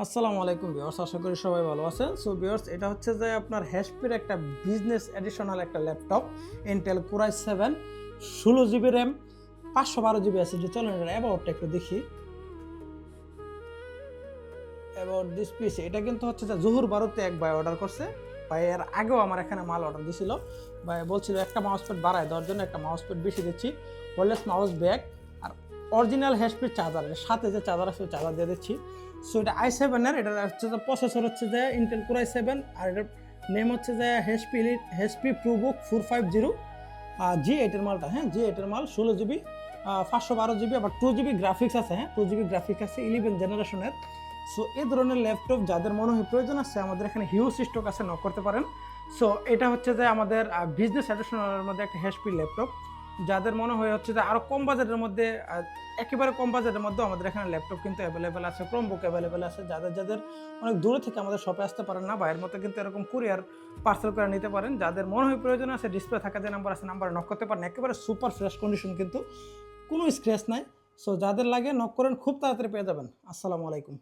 আসসালামু আলাইকুম ভিউয়ার্স, আশা করি সবাই ভালো আছেন। সো ভিউয়ার্স, এটা হচ্ছে যে আপনার হ্যাশপির একটা বিজনেস এডিশনাল একটা laptop, Intel core i7 16 GB RAM 512 GB SSD। চলেন এটা অ্যাবাউটটা একটু দেখি। অ্যাবাউট দিস পিসি, এটা কিন্তু হচ্ছে যে জহুর বারুতে এক ভাই অর্ডার করছে। ভাই এর আগেও আমার এখানে মাল অর্ডার দিছিল। ভাই বলছিল একটা মাউস প্যাড বাড়ায় দেওয়ার জন্য, একটা মাউস প্যাড বেশি দিচ্ছি, ওয়্যারলেস মাউস ব্যাগ আর অরিজিনাল হ্যাশপির চার্জার, সাথে যে চার্জার আছে চার্জার দিয়ে দিচ্ছি। সো এটা i7 এর, এটা হচ্ছে যে প্রসেসর হচ্ছে যে ইন্টেল কোর i7 আর এটার নেম হচ্ছে যে হেচপি প্রোবুক 450 G8 এর মালটা। হ্যাঁ, G8 এর মাল 16 GB 512 GB, আবার 2 GB গ্রাফিক্স আছে। হ্যাঁ, 2 GB গ্রাফিক্স আছে 11 জেনারেশনের। সো এই ধরনের ল্যাপটপ যাদের মনে হয় প্রয়োজন আছে, আমাদের এখানে হিউজ স্টক আছে, নক করতে পারেন। সো এটা হচ্ছে যে আমাদের বিজনেস এডিশনের মধ্যে একটা হ্যাশপি ল্যাপটপ। যাদের মনে হয় হচ্ছে যে আরও কম বাজেটের মধ্যে, একেবারে কম বাজেটের মধ্যে আমাদের এখানে ল্যাপটপ কিন্তু অ্যাভেলেবেল আছে, ক্রোমবুক অ্যাভেলেবেল আছে। যাদের অনেক দূরে থেকে আমাদের শপে আসতে পারেন না, বাইরের মতো কিন্তু এরকম কুরিয়ার পার্সেল করে নিতে পারেন। যাদের মনে হয় প্রয়োজন আছে, ডিসপ্লে থাকা যে নাম্বার আছে, নাম্বারে নক করতে পারেন। একেবারে সুপার ফ্রেশ কন্ডিশন, কিন্তু কোনো স্ক্র্যাচ নাই। সো যাদের লাগে নক করেন, খুব তাড়াতাড়ি পেয়ে যাবেন। আসসালামু আলাইকুম।